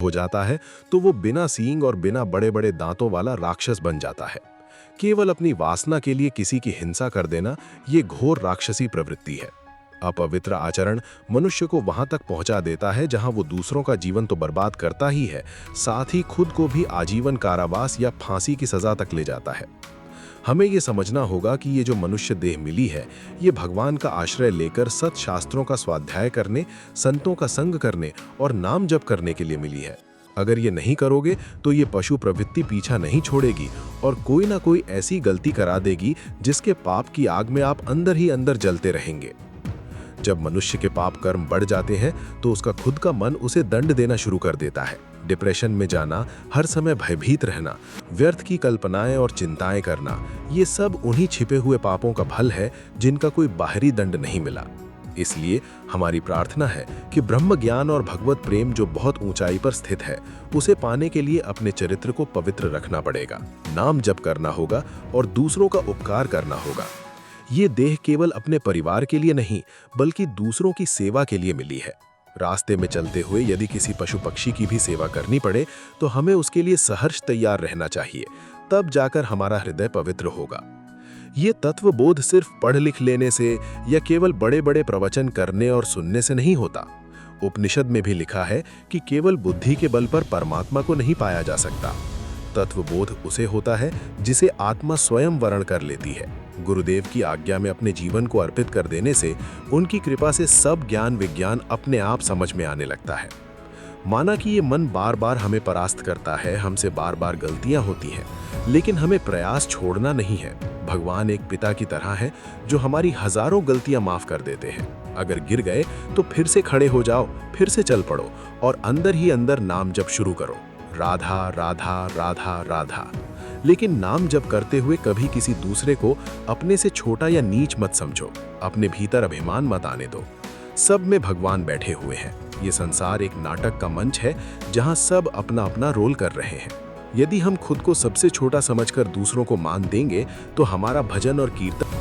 हो जाता है तो वो बिना सींग और बिना बड़े बड़े दांतों वाला राक्षस बन जाता है। केवल अपनी वासना के लिए किसी की हिंसा कर देना, ये घोर राक्षसी प्रवृत्ति है। अपवित्र आचरण मनुष्य को वहां तक पहुंचा देता है जहां वो दूसरों का जीवन तो बर्बाद करता ही है, साथ ही खुद को भी आजीवन कारावास या फांसी की सजा तक ले जाता है। हमें ये समझना होगा कि ये जो मनुष्य देह मिली है, ये भगवान का आश्रय लेकर सत शास्त्रों का स्वाध्याय करने, संतों का संग करने और नाम जप करने के लिए मिली है। अगर ये नहीं करोगे तो ये पशु प्रवृत्ति पीछा नहीं छोड़ेगी और कोई ना कोई ऐसी गलती करा देगी जिसके पाप की आग में आप अंदर ही अंदर जलते रहेंगे। जब मनुष्य के पाप कर्म बढ़ जाते हैं तो उसका खुद का मन उसे दंड देना शुरू कर देता है। डिप्रेशन में जाना, हर समय भयभीत रहना, व्यर्थ की कल्पनाएं और चिंताएं करना, ये सब उन्हीं छिपे हुए पापों का फल है जिनका कोई बाहरी दंड नहीं मिला। इसलिए हमारी प्रार्थना है कि ब्रह्म ज्ञान और भगवत प्रेम जो बहुत ऊंचाई पर स्थित है, उसे पाने के लिए अपने चरित्र को पवित्र रखना पड़ेगा, नाम जप करना होगा और दूसरों का उपकार करना होगा। ये देह केवल अपने परिवार के लिए नहीं बल्कि दूसरों की सेवा के लिए मिली है। रास्ते में चलते हुए यदि किसी पशु पक्षी की भी सेवा करनी पड़े तो हमें उसके लिए सहर्ष तैयार रहना चाहिए, तब जाकर हमारा हृदय पवित्र होगा। ये तत्वबोध सिर्फ पढ़ लिख लेने से या केवल बड़े बड़े प्रवचन करने और सुनने से नहीं होता। उपनिषद में भी लिखा है कि केवल बुद्धि के बल पर परमात्मा को नहीं पाया जा सकता। तत्वबोध उसे होता है जिसे आत्मा स्वयं वर्ण कर लेती है। गुरुदेव की आज्ञा में अपने जीवन को अर्पित कर देने से उनकी कृपा से सब ज्ञान विज्ञान अपने आप समझ में आने लगता है। माना कि ये मन बार बार हमें परास्त करता है, हमसे बार बार गलतियां होती हैं, लेकिन हमें प्रयास छोड़ना नहीं है। भगवान एक पिता की तरह है जो हमारी हजारों गलतियां माफ कर देते हैं। अगर गिर गए तो फिर से खड़े हो जाओ, फिर से चल पड़ो और अंदर ही अंदर नाम जप शुरू करो, राधा राधा राधा राधा। लेकिन नाम जप करते हुए कभी किसी दूसरे को अपने से छोटा या नीच मत समझो, अपने भीतर अभिमान मत आने दो। सब में भगवान बैठे हुए हैं। ये संसार एक नाटक का मंच है जहां सब अपना अपना रोल कर रहे हैं। यदि हम खुद को सबसे छोटा समझकर दूसरों को मान देंगे तो हमारा भजन और कीर्तन